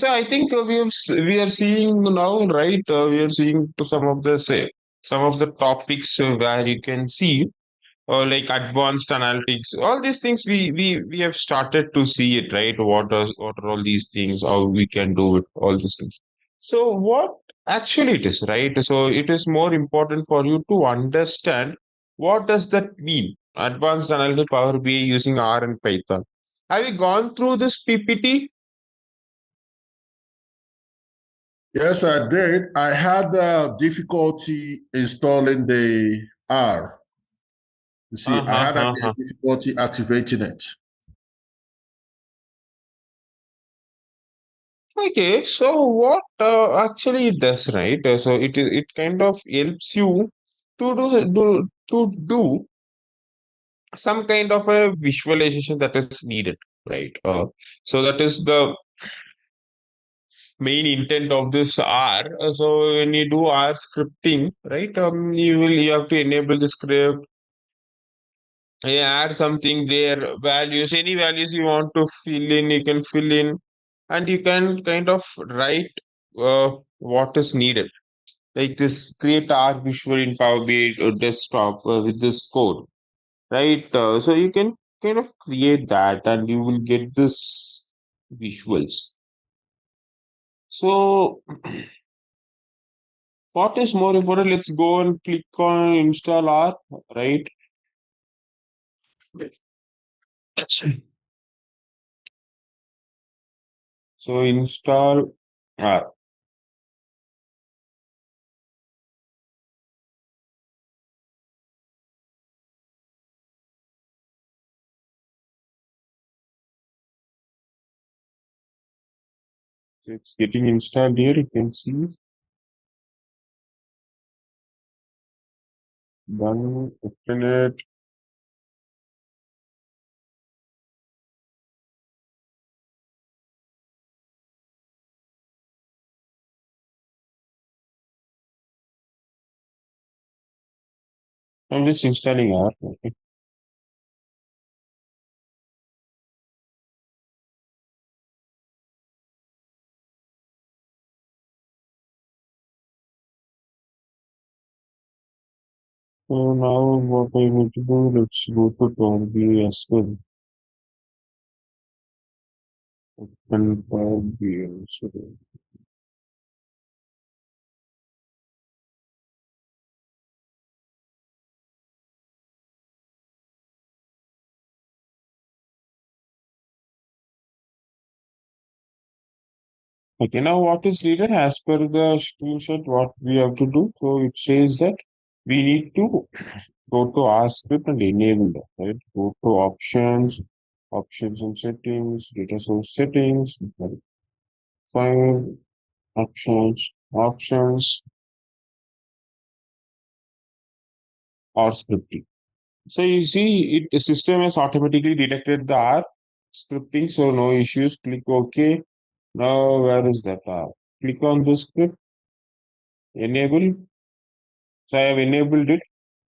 So I think we are seeing now, right? We are seeing to some of the some of the topics where you can see like advanced analytics, all these things we have started to see it, right? What are all these things? How we can do it? All these things. So what actually it is, right? So it is more important for you to understand what does that mean? Advanced analytic Power BI using R and Python. Have you gone through this PPT? Yes, I did. I had difficulty installing the R. You see, I Uh-huh, had a uh-huh. difficulty activating it. Okay, so what actually it does, right? So it kind of helps you to do some kind of a visualization that is needed, right? So that is the main intent of this R. So when you do R scripting, right? You have to enable the script, add something there, values, any values you want to fill in, you can fill in, and you can kind of write what is needed. Like this, create R visual in Power BI or desktop with this code, right? So you can kind of create that and you will get this visuals. So what is more important? Let's go and click on install R, right? So install R. So it's getting installed here. You can see done. Open it. I'm just installing R. Okay. So now what I need to do, let's go to Power BI as well. Open Power BI. So okay, now what is needed as per the screenshot, what we have to do? So it says that we need to go to our script and enable that, right? Go to options, options and settings, data source settings, find options, or scripting. So you see, the system has automatically detected the R scripting, so no issues. Click OK. Now where is that R? Click on the script, enable. So I have enabled it.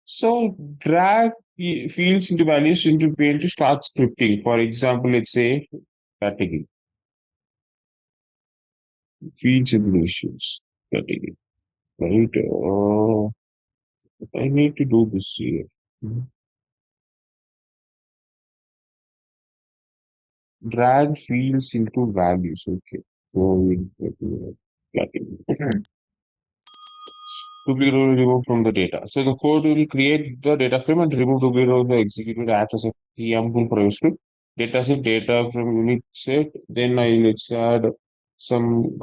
So drag fields into values into pane to start scripting. For example, let's say category, fields and issues category, right? I need to do this here. Mhm. Drag fields into values. Okay. So we'll go to category. Duplicate will remove from the data. So the code will create the data frame and remove duplicate rows the executed act as a preamble for your script. Data set data from unit set. Then I let's add some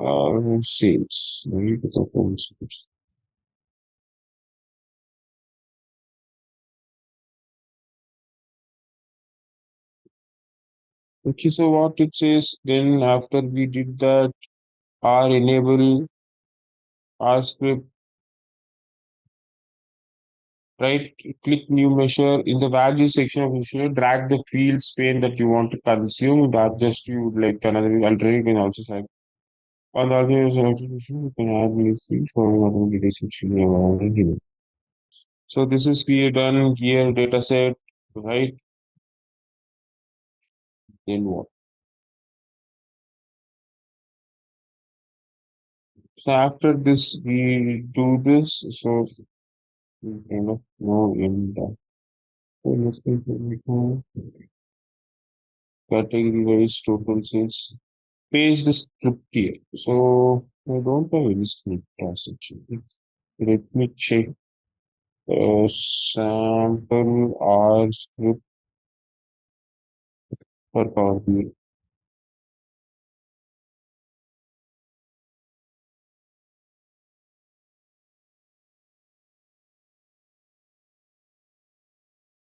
sales. Right? Performance. Okay, so what it says then after we did that R enable R script, right? Click new measure in the value section of measure, drag the fields pane that you want to consume. That just you like another alternate you can also select. On the other selection, you can add new field for whatever data section you have already given. So this is here done here data set, right? Then what? So after this, we do this. So we kind of know in the category wise total sales. Paste the script here. So I don't have any script as such. Let me check sample R script for Power BI.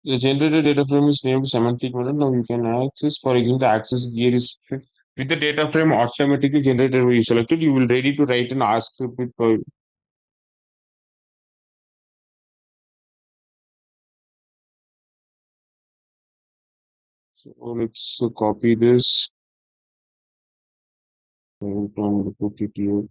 The generated data frame is named semantic model. Now you can access, for example, the access gear is with the data frame automatically generated when you select it. You will ready to write an R script with so let's copy this and put it here.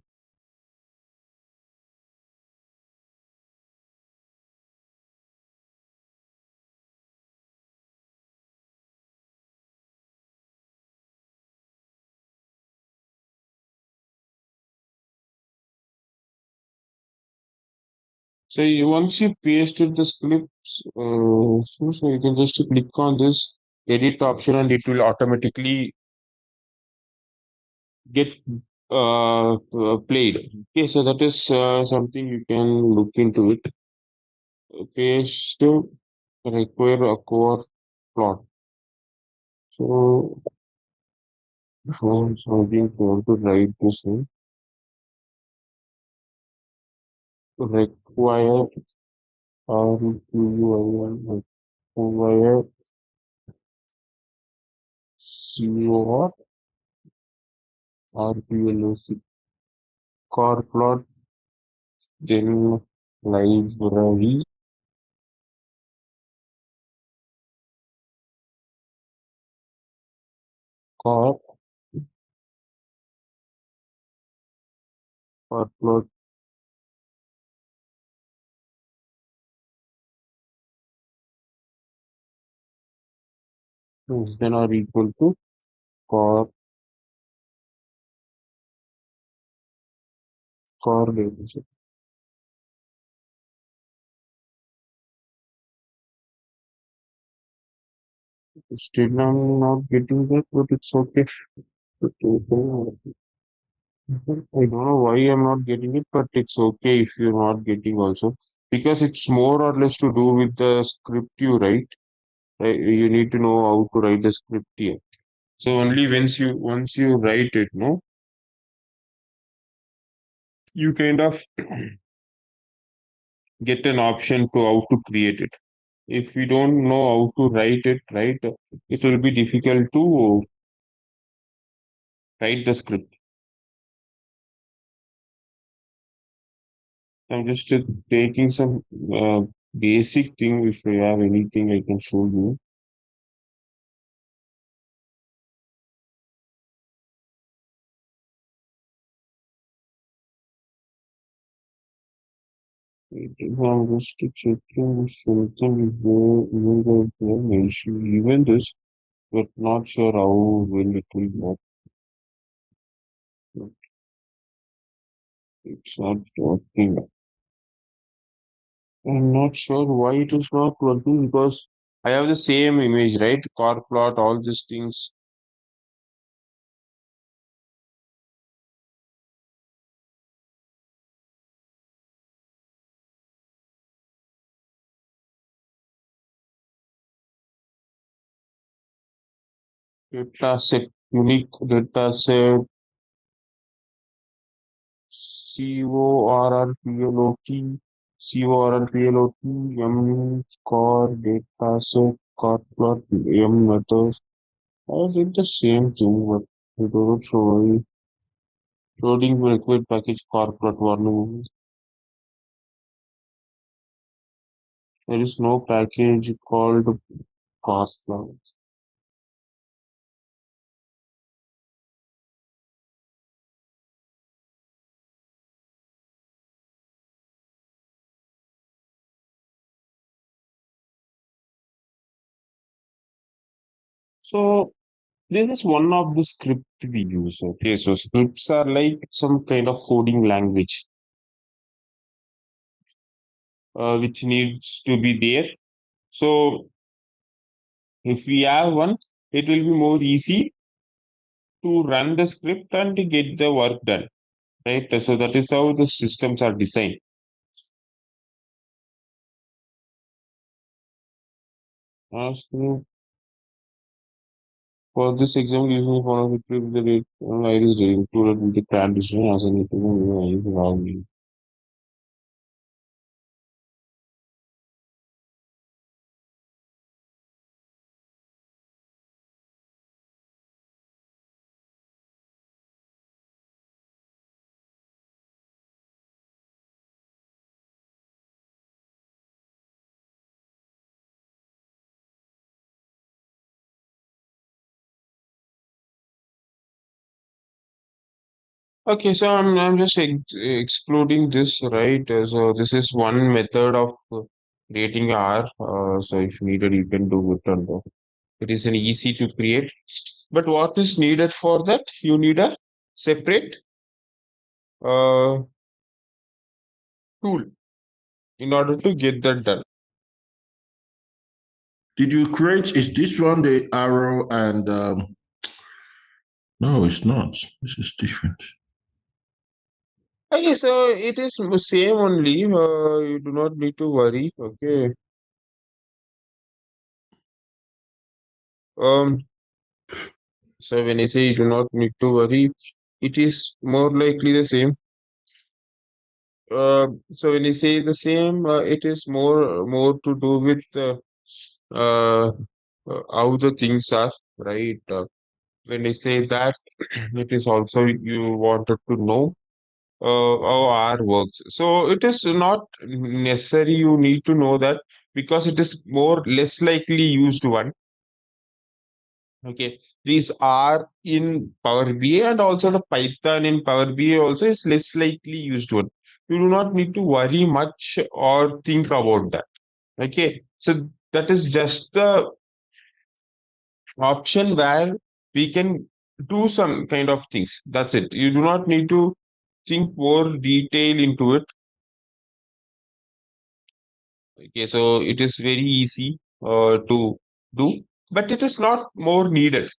So once you pasted the scripts, so you can just click on this edit option and it will automatically get played. Okay, so that is something you can look into it. Paste require a core plot. So before something for to write this in, require RQUIN require COR RPLOC core plot, then library core core plot is then are equal to core core dataset. Still I'm not getting that, but it's okay. I don't know why I'm not getting it, but it's okay if you're not getting also because it's more or less to do with the script you write. Right? You need to know how to write the script here. So only once you write it, no, you kind of get an option to how to create it. If we don't know how to write it, right, it will be difficult to write the script. I'm just taking some basic thing. If I have anything, I can show you. I'm just checking something where mention even this, but not sure how well it will work. It's not working. I'm not sure why it is not working because I have the same image, right? Car plot, all these things. Data set, unique data set, M score, data set, car plot, M methods. I did the same thing, but it doesn't show. Loading required package car plot warning. There is no package called car plot. So This is one of the script we use. Okay, so scripts are like some kind of coding language, which needs to be there. So if we have one, it will be more easy to run the script and to get the work done, right? So that is how the systems are designed. So for this example, using one of the script, the rate is included in the transition as an is wrong. Okay, so I'm just excluding this, right? So this is one method of creating R. So if needed, you can do it on the. It is an easy to create. But what is needed for that? You need a separate uh, tool in order to get that done. Did you create? Is this one the arrow and? No, it's not. This is different. Okay, so it is same only. You do not need to worry. Okay. Um. So when I say you do not need to worry, it is more likely the same. So when you say the same, it is more to do with uh, how the things are, right? When I say that, it is also you wanted to know how R works. So it is not necessary you need to know that because it is more less likely used one. Okay, these are in Power BI and also the Python in Power BI also is less likely used one. You do not need to worry much or think about that. Okay, so that is just the option where we can do some kind of things. That's it. You do not need to think more detail into it. Okay, so it is very easy to do, but it is not more needed.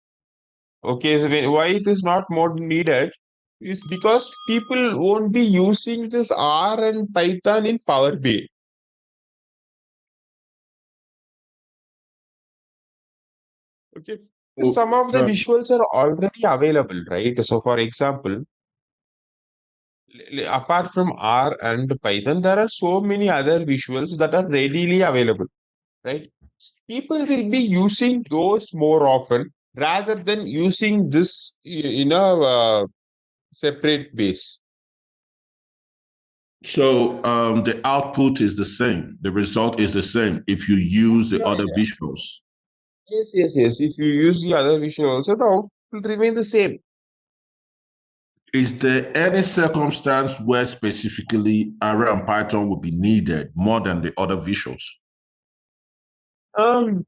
Okay, so why it is not more needed is because people won't be using this R and Python in Power BI. Okay, Oh, some of the visuals are already available, right? So, for example, apart from R and Python, there are so many other visuals that are readily available, right? People will be using those more often rather than using this in a separate base. so the output is the same. The result is the same if you use the Yeah, other yeah. visuals. Yes, yes, yes. If you use the other visual also, the output will remain the same. Is there any circumstance where specifically R and Python would be needed more than the other visuals? Um,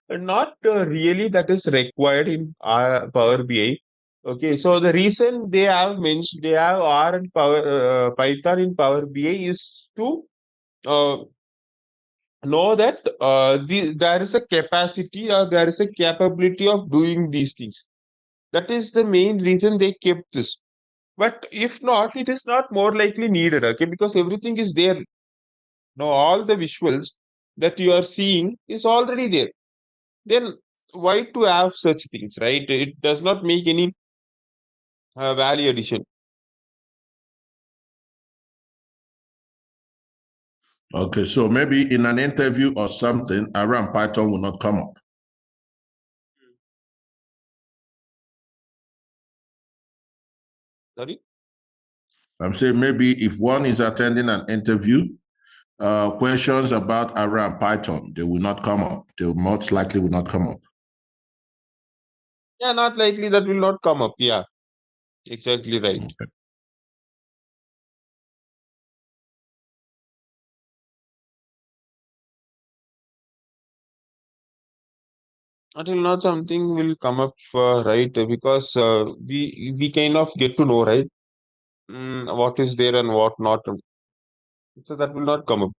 Not really that is required in Power BI. Okay, so the reason they have mentioned they have R and Python in Power BI is to uh, know that there is a capacity or there is a capability of doing these things. That is the main reason they kept this. But if not, it is not more likely needed. Okay, because everything is there. Now all the visuals that you are seeing is already there. Then why to have such things, right? It does not make any value addition. Okay, so maybe in an interview or something, R and Python will not come up. Sorry. I'm saying maybe if one is attending an interview, questions about R and Python, they will not come up. They most likely will not come up. Yeah, not likely that will not come up. Yeah, exactly right. Okay. until now something will come up, right? Because we kind of get to know, right? What is there and what not. So that will not come up.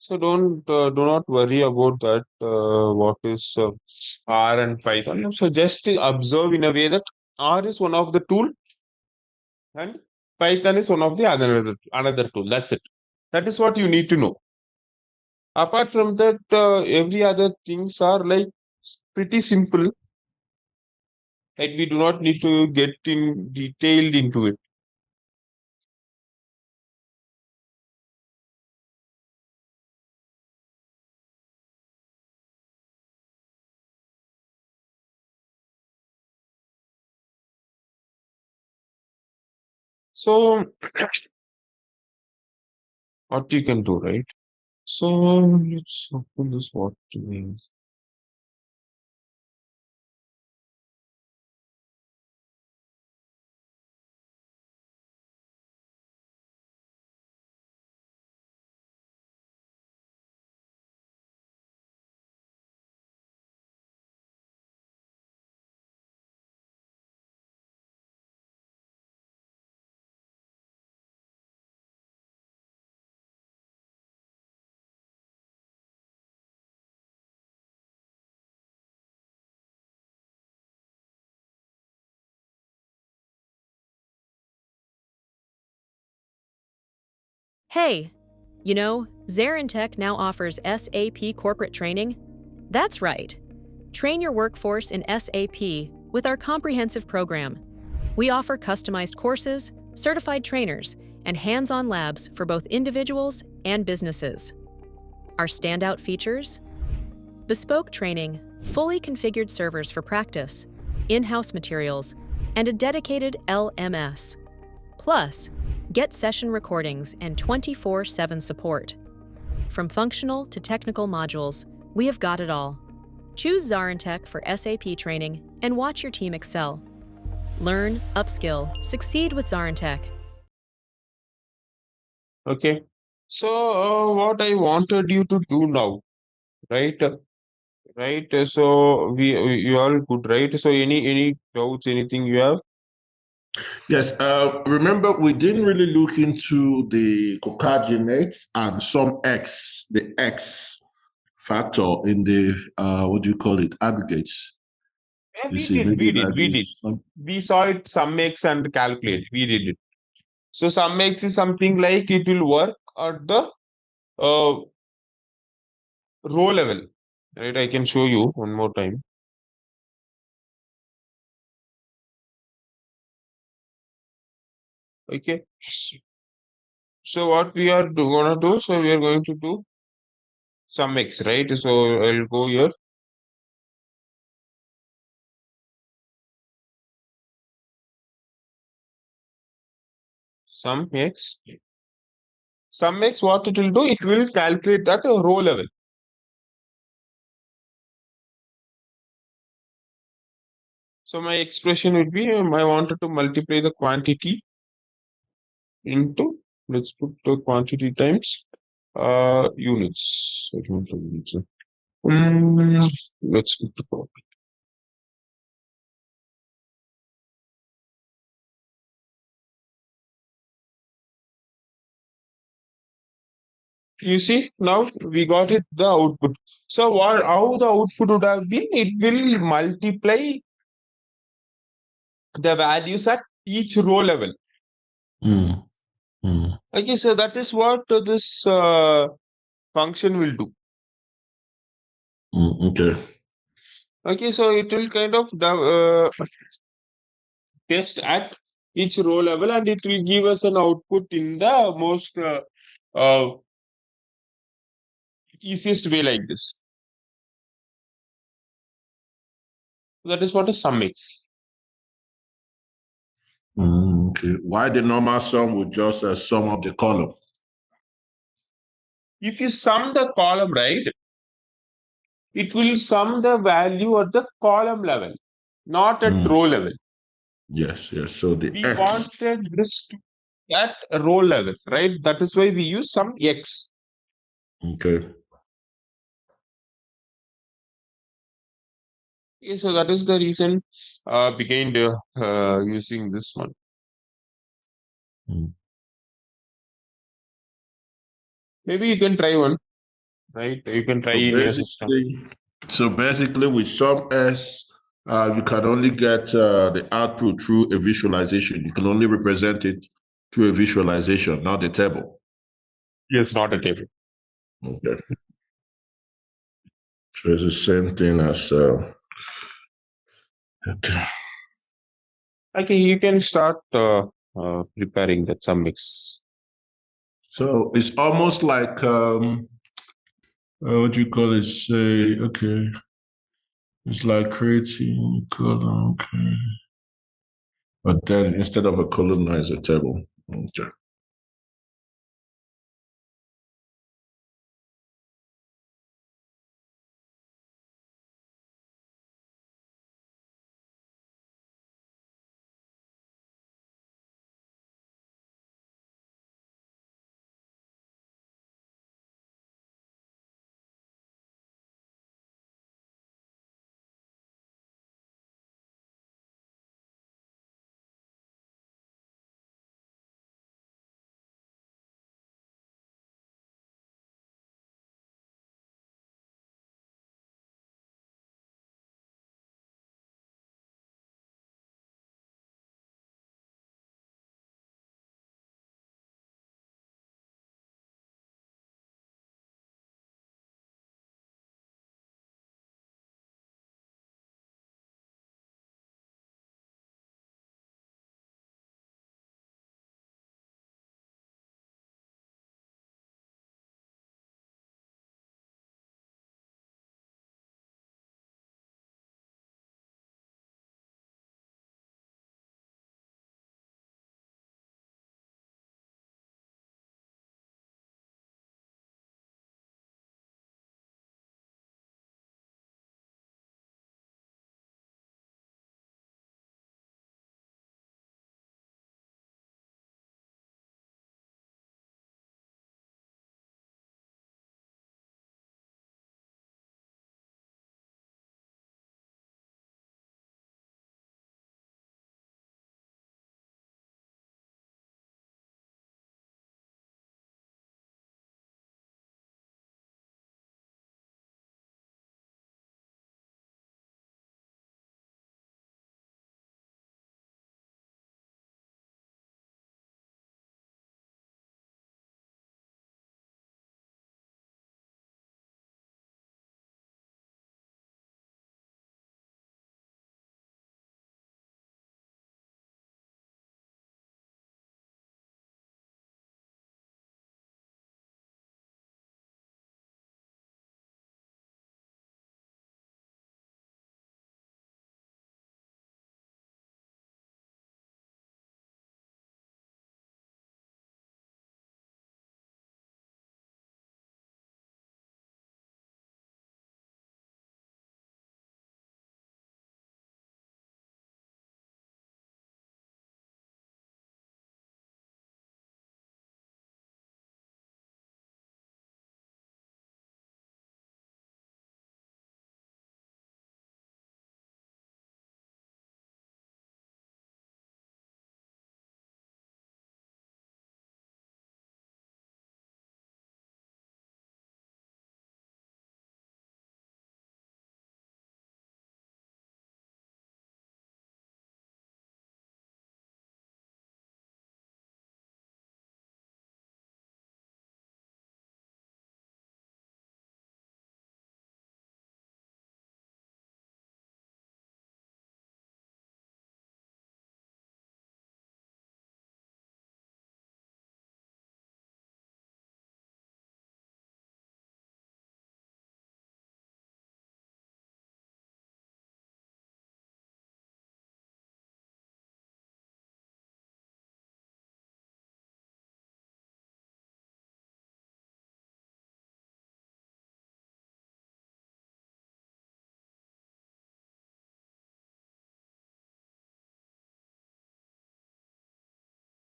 So do not worry about that. What is R and Python? So just observe in a way that R is one of the tool and Python is one of the another tool. That's it. That is what you need to know. Apart from that, every other things are like pretty simple. Like we do not need to get in detailed into it. So what you can do, right? So let's open this what means. Hey, you know, ZaranTech now offers SAP corporate training. That's right. Train your workforce in SAP with our comprehensive program. We offer customized courses, certified trainers, and hands-on labs for both individuals and businesses. Our standout features: bespoke training, fully configured servers for practice, in-house materials, and a dedicated LMS. Plus, get session recordings and 24/7 support. From functional to technical modules, we have got it all. Choose ZaranTech for SAP training and watch your team excel. Learn, upskill, succeed with ZaranTech. Okay. So what I wanted you to do now, right? Right. So you all good, right? So any doubts, anything you have? Yes. Remember, we didn't really look into the cocardenates and some X, the X factor in the what do you call it, aggregates. Yeah, You see, maybe like we did. this. We saw it sum x and calculate. We did it. So sum x is something like it will work at the uh, row level, right? I can show you one more time. Okay. So what we are gonna do? So we are going to do sum x, right? So I'll go here. Sum x. Sum x, what it will do? It will calculate at a row level. So my expression would be I wanted to multiply the quantity into, let's put the quantity times units. I don't know units. Let's put the copy. You see, now we got it the output. So what how the output would have been? It will multiply the values at each row level. Mm, mm, Okay, so that is what this function will do. okay. Okay, so it will kind of test at each row level and it will give us an output in the most uh, easiest way like this. That is what a sum x. Okay. Okay. Why the normal sum would just sum up the column? If you sum the column, right, it will sum the value at the column level, not at row level. Yes, yes. So the We X. wanted this to be at row level, right? That is why we use some X. Okay. Okay, so that is the reason behind using this one. Maybe you can try one, right? You can try in your system. So basically, with sum S, you can only get the output through a visualization. You can only represent it through a visualization, not the table. Yes, not a table. Okay. So it's the same thing as. Okay. Okay, you can start preparing that sum mix. So it's almost like what do you call it? Say, okay. It's like creating column, okay. But then instead of a column, it's a table. Okay.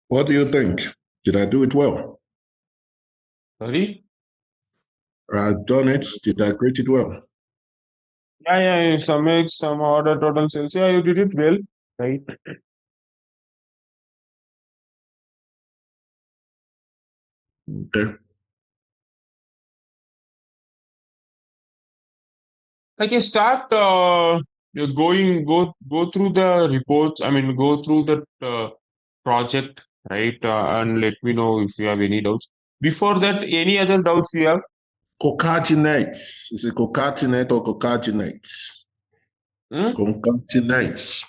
What do you think? Did I do it well? Sorry? I've done it. Did I create it well? Yeah, some X, some order, total sales. Yeah, you did it well, right? Okay. Like you start you're go through the reports. I mean, go through the project, right? And let me know if you have any doubts. Before that, any other doubts you have? Concatenates. Is it concatenate or concatenates? Hmm? Concatenates.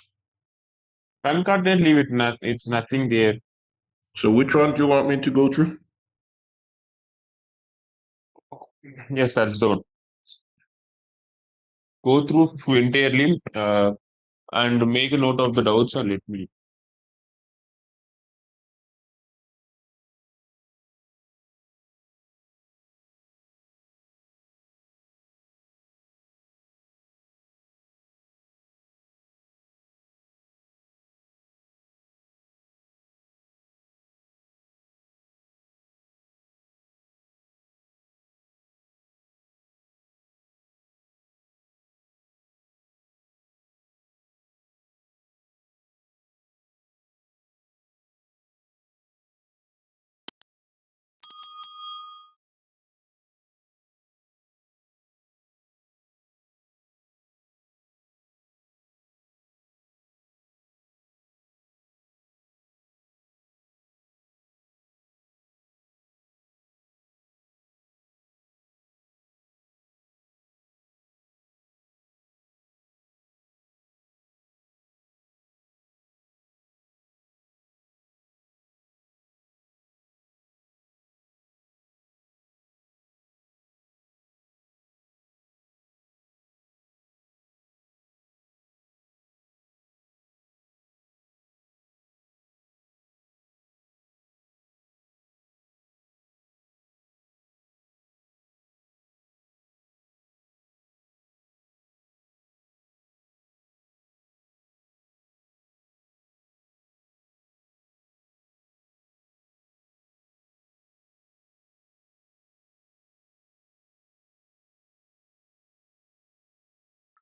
Concordant, leave it. Not, it's nothing there. So which one do you want me to go through? Yes, that's the one. Go through entirely and make a note of the doubts and let me.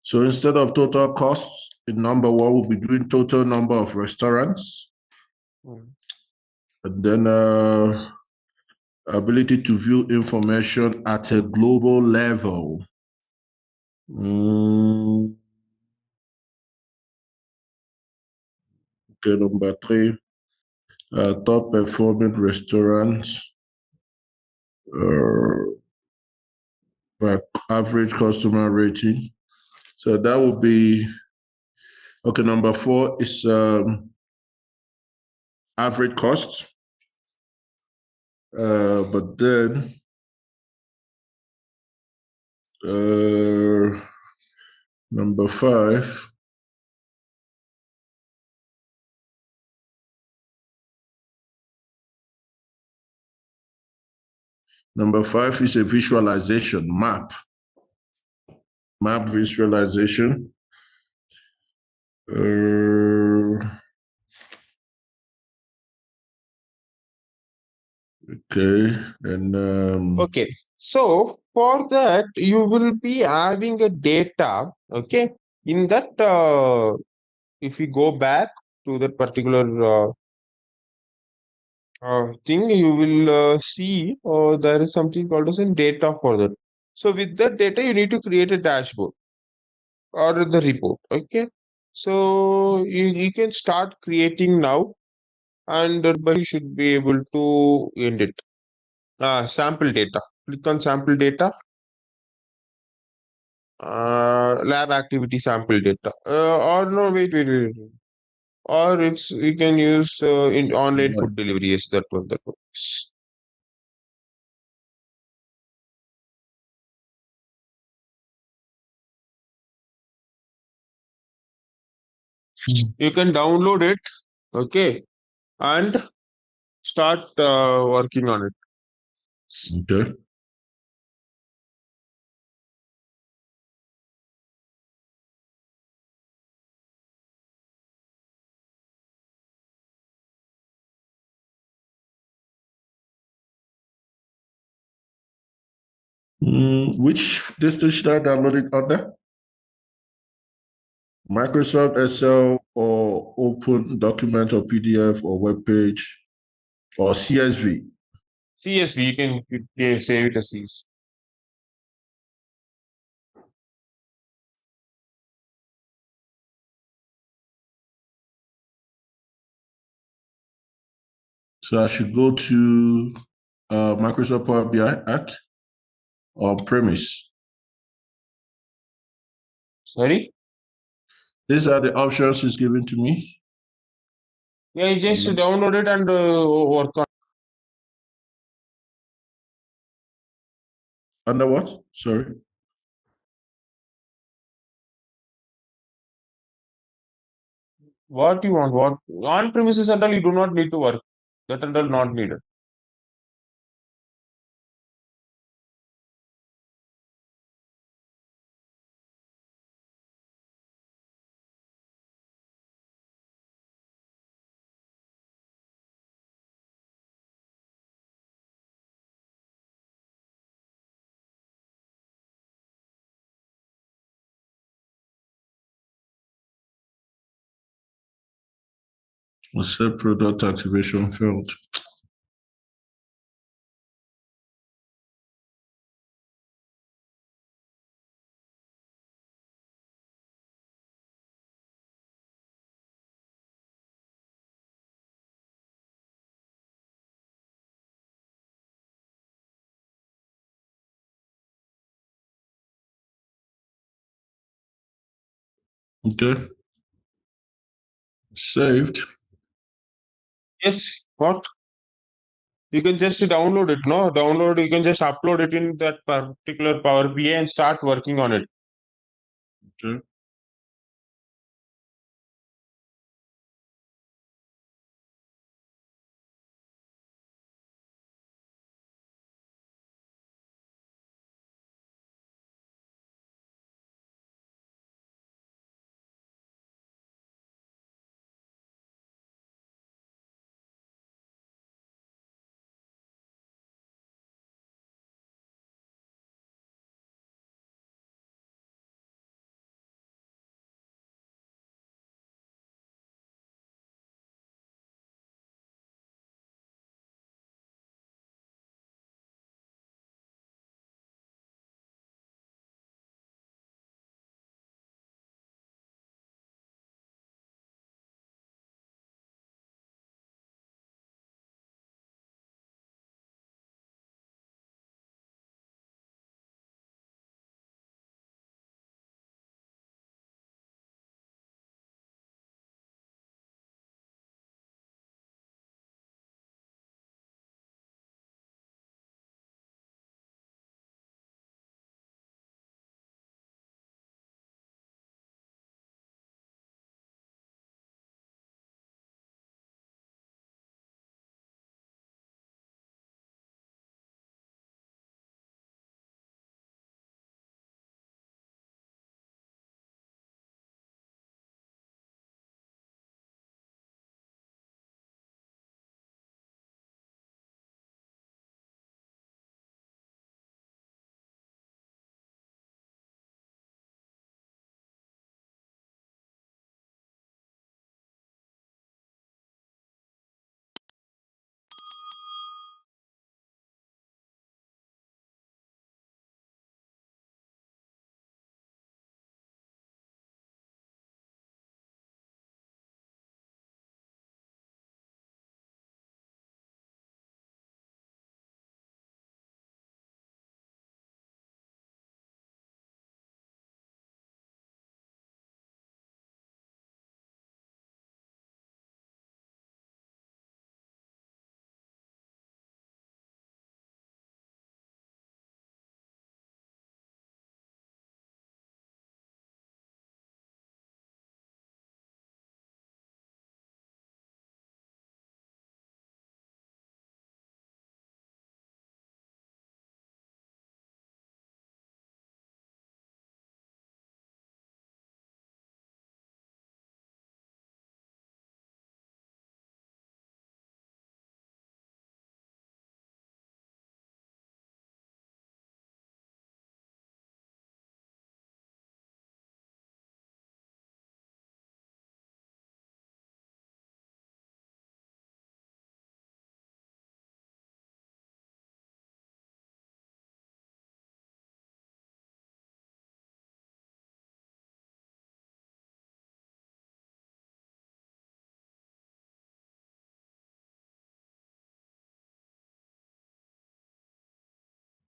So instead of total costs, in number one, we'll be doing total number of restaurants. And then ability to view information at a global level. Okay, number three, top performing restaurants. By average customer rating. So that would be, okay, number four is average cost. But then number five, is a visualization map visualization. Okay, and Okay, so for that you will be having a data. Okay, in that if we go back to that particular thing, you will see there is something called as in data for that. So with that data, you need to create a dashboard or the report. Okay, so you can start creating now, and but you should be able to end it. Sample data. Click on sample data. Lab activity sample data. Or no, wait. Or it's you can use in online right. food delivery. Yes, that one. That one. You can download it. Okay, and start working on it. Okay. Which distance should I download it under? Microsoft Excel or Open Document or PDF or web page or CSV? CSV, you can save it as CSV. So I should go to Microsoft Power BI Act on premise. Sorry? These are the options it's given to me. Yeah, you just Um, download it and work on Under what? Sorry. what you want. What on premises central you do not need to work. That central not needed. Accept product activation failed. Okay. Saved. Yes, what? You can just download it, no? Download, you can just upload it in that particular Power BI and start working on it. Okay.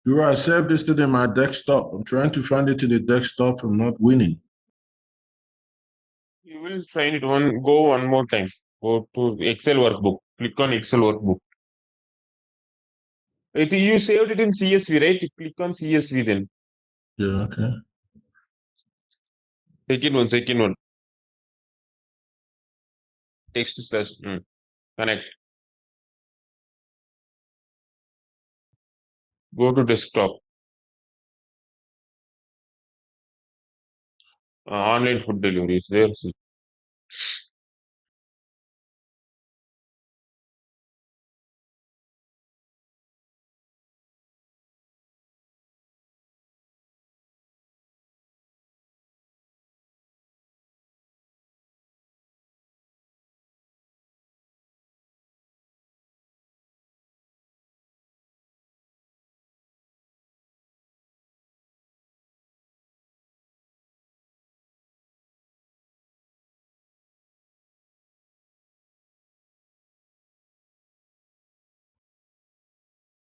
I saved this to my desktop. I'm trying to find it to the desktop. I'm not winning. You will find it go one more time. Go to Excel workbook. Click on Excel workbook. You saved it in CSV, right? You click on CSV then. Yeah, okay. Second one. Text slash connect. Go to desktop. Online food delivery is there. See.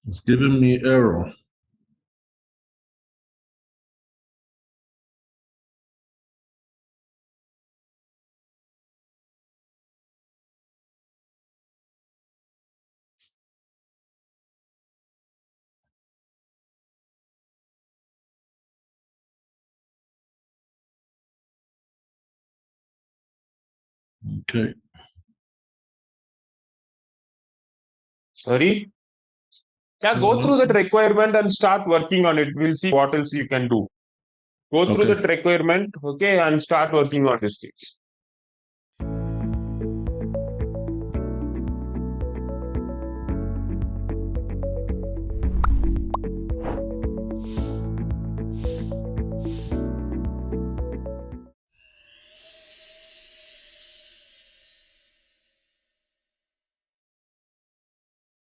It's giving me error. Okay. Sorry. Yeah, go through that requirement and start working on it. We'll see what else you can do. Go through Okay. that requirement, okay, and start working on this things.